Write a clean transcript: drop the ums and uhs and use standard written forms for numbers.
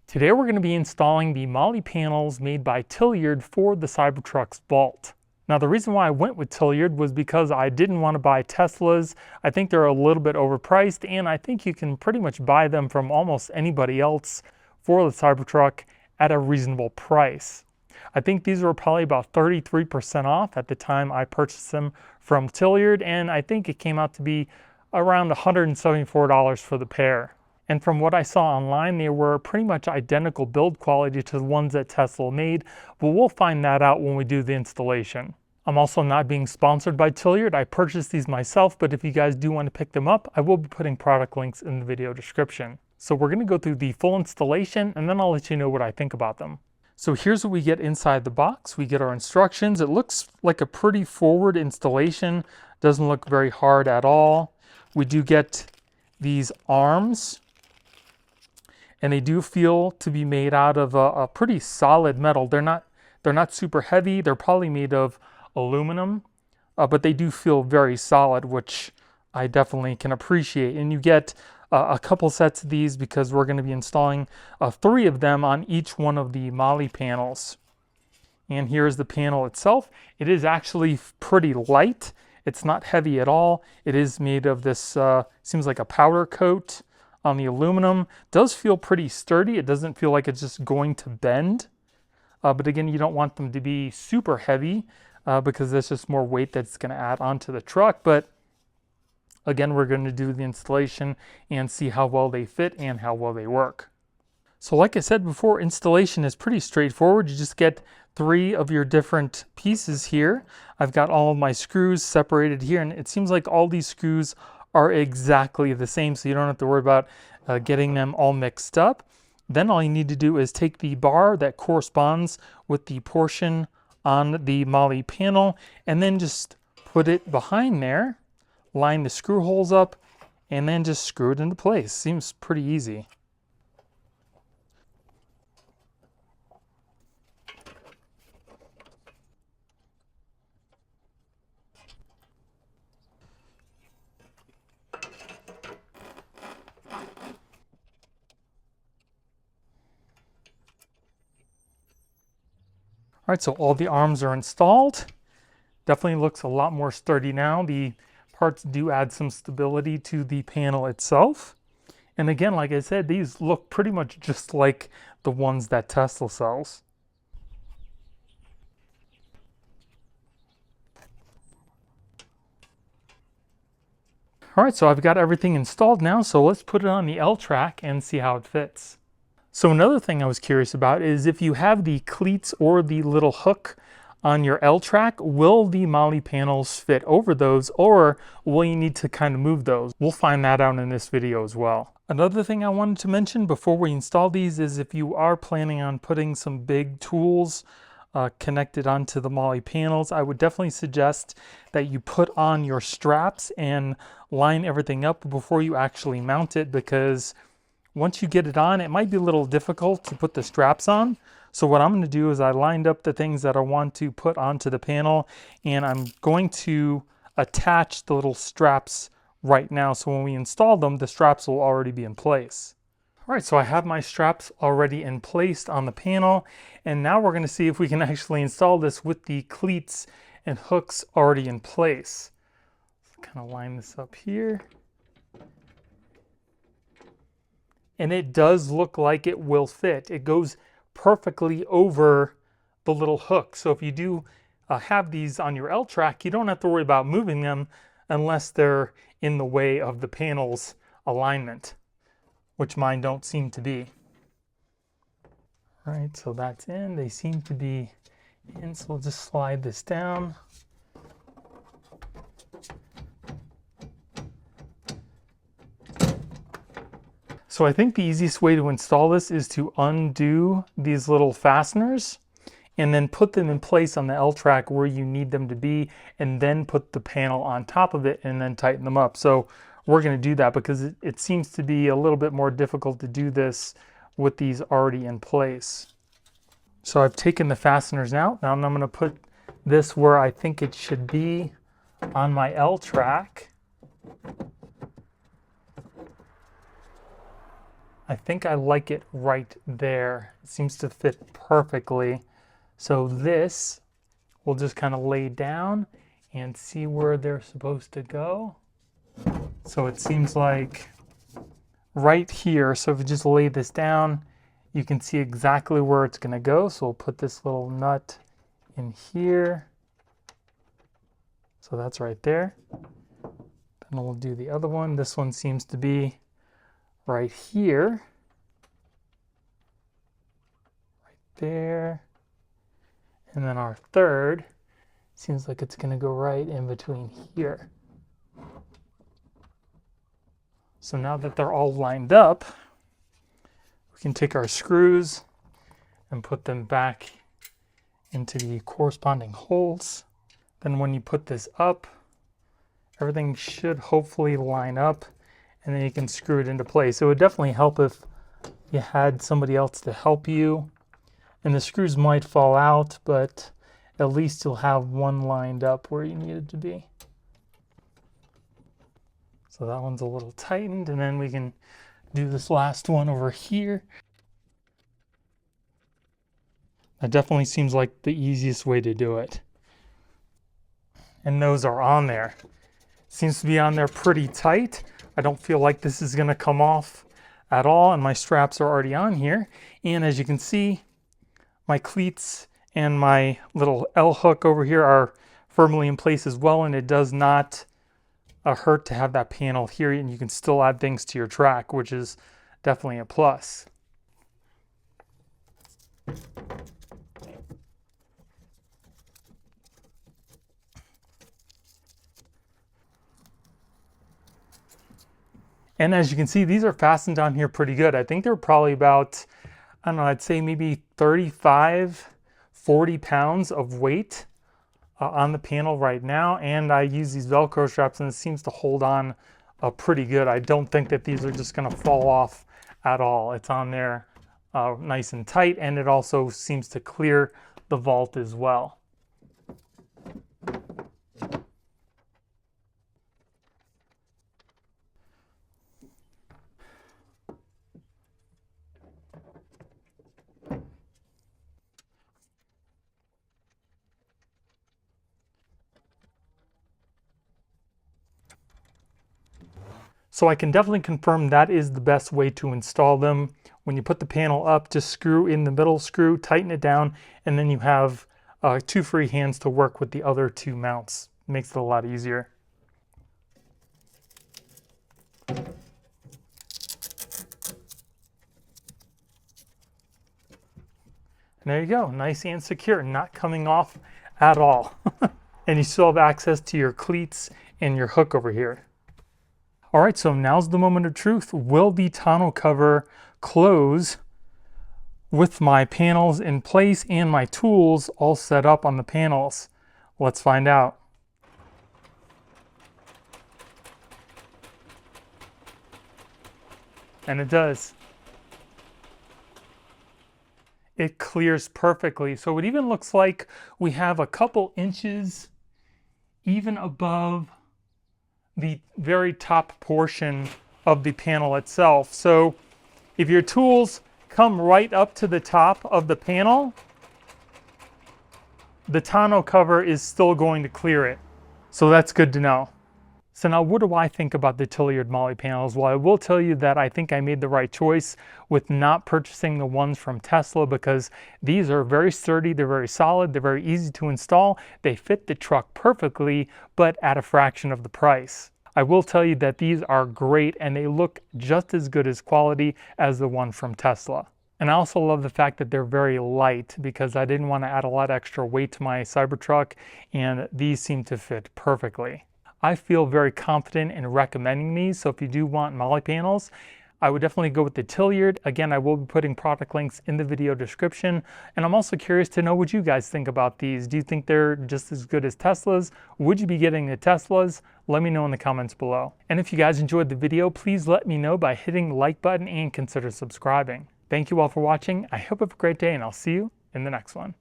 Today we're going to be installing the MOLLE panels made by Tilliard for the Cybertruck's vault. Now the reason why I went with Tilliard was because I didn't want to buy Teslas. I think they're a little bit overpriced, and I think you can pretty much buy them from almost anybody else for the Cybertruck at a reasonable price. I think these were probably about 33% off at the time I purchased them from Tilliard, and I think it came out to be around $174 for the pair. And from what I saw online, they were pretty much identical build quality to the ones that Tesla made, but we'll find that out when we do the installation. I'm also not being sponsored by Tilliard. I purchased these myself, but if you guys do want to pick them up, I will be putting product links in the video description. So we're going to go through the full installation, and then I'll let you know what I think about them. So here's what we get inside the box. We get our instructions. It looks like a pretty forward installation. Doesn't look very hard at all. We do get these arms, and they do feel to be made out of a pretty solid metal. They're not super heavy. They're probably made of aluminum, but they do feel very solid, which I definitely can appreciate. And you get a couple sets of these because we're going to be installing 3 of them on each one of the MOLLE panels. And here's the panel itself. It is actually pretty light. It's not heavy at all. It is made of this, seems like a powder coat on the aluminum. Does feel pretty sturdy. It doesn't feel like it's just going to bend. But again, you don't want them to be super heavy because there's just more weight that's going to add onto the truck. But again, we're going to do the installation and see how well they fit and how well they work. So like I said before, installation is pretty straightforward. You just get 3 of your different pieces here. I've got all of my screws separated here, and it seems like all these screws are exactly the same, so you don't have to worry about getting them all mixed up. Then all you need to do is take the bar that corresponds with the portion on the MOLLE panel and then just put it behind there, line the screw holes up, and then just screw it into place. Seems pretty easy. All right, so all the arms are installed. Definitely looks a lot more sturdy now. The parts do add some stability to the panel itself. And again, like I said, these look pretty much just like the ones that Tesla sells. All right, so I've got everything installed now, so let's put it on the L-track and see how it fits. So another thing I was curious about is if you have the cleats or the little hook on your L-track, will the MOLLE panels fit over those, or will you need to kind of move those? We'll find that out in this video as well. Another thing I wanted to mention before we install these is if you are planning on putting some big tools connected onto the MOLLE panels, I would definitely suggest that you put on your straps and line everything up before you actually mount it, because once you get it on, it might be a little difficult to put the straps on. So what I'm going to do is I lined up the things that I want to put onto the panel, and I'm going to attach the little straps right now. So when we install them, the straps will already be in place. All right, so I have my straps already in place on the panel, and now we're going to see if we can actually install this with the cleats and hooks already in place. Let's kind of line this up here. And it does look like it will fit. It goes perfectly over the little hook. So if you do have these on your L-track, you don't have to worry about moving them unless they're in the way of the panel's alignment, which mine don't seem to be. All right, so that's in. They seem to be in, so we'll just slide this down. So I think the easiest way to install this is to undo these little fasteners and then put them in place on the L-track where you need them to be, and then put the panel on top of it and then tighten them up. So we're going to do that because it seems to be a little bit more difficult to do this with these already in place. So I've taken the fasteners out. Now I'm going to put this where I think it should be on my L-track. I think I like it right there. It seems to fit perfectly. So this we'll just kind of lay down and see where they're supposed to go. So it seems like right here, so if you just lay this down, you can see exactly where it's going to go. So we'll put this little nut in here. So that's right there. Then we'll do the other one. This one seems to be right here. Right there. And then our third seems like it's going to go right in between here. So now that they're all lined up, we can take our screws and put them back into the corresponding holes. Then when you put this up, everything should hopefully line up, and then you can screw it into place. It would definitely help if you had somebody else to help you. And the screws might fall out, but at least you'll have one lined up where you need it to be. So that one's a little tightened, and then we can do this last one over here. That definitely seems like the easiest way to do it. And those are on there. Seems to be on there pretty tight. I don't feel like this is going to come off at all, and my straps are already on here. And as you can see, my cleats and my little L hook over here are firmly in place as well, and it does not hurt to have that panel here, and you can still add things to your track, which is definitely a plus. And as you can see, these are fastened down here pretty good. I think they're probably about, I don't know, I'd say maybe 35, 40 pounds of weight on the panel right now. And I use these Velcro straps, and it seems to hold on pretty good. I don't think that these are just gonna fall off at all. It's on there nice and tight, and it also seems to clear the vault as well. So I can definitely confirm that is the best way to install them. When you put the panel up, just screw in the middle screw, tighten it down, and then you have 2 free hands to work with the other 2 mounts. Makes it a lot easier. And there you go, nice and secure, not coming off at all. And you still have access to your cleats and your hook over here. All right, so now's the moment of truth. Will the tonneau cover close with my panels in place and my tools all set up on the panels? Let's find out. And it does. It clears perfectly. So it even looks like we have a couple inches even above the very top portion of the panel itself. So if your tools come right up to the top of the panel, the tonneau cover is still going to clear it. So that's good to know. So now what do I think about the Tilliard MOLLE panels? Well, I will tell you that I think I made the right choice with not purchasing the ones from Tesla, because these are very sturdy, they're very solid, they're very easy to install, they fit the truck perfectly, but at a fraction of the price. I will tell you that these are great, and they look just as good as quality as the one from Tesla. And I also love the fact that they're very light, because I didn't want to add a lot of extra weight to my Cybertruck, and these seem to fit perfectly. I feel very confident in recommending these, so if you do want MOLLE panels, I would definitely go with the Tilliard. Again, I will be putting product links in the video description, and I'm also curious to know what you guys think about these. Do you think they're just as good as Teslas? Would you be getting the Teslas? Let me know in the comments below. And if you guys enjoyed the video, please let me know by hitting the like button and consider subscribing. Thank you all for watching. I hope you have a great day, and I'll see you in the next one.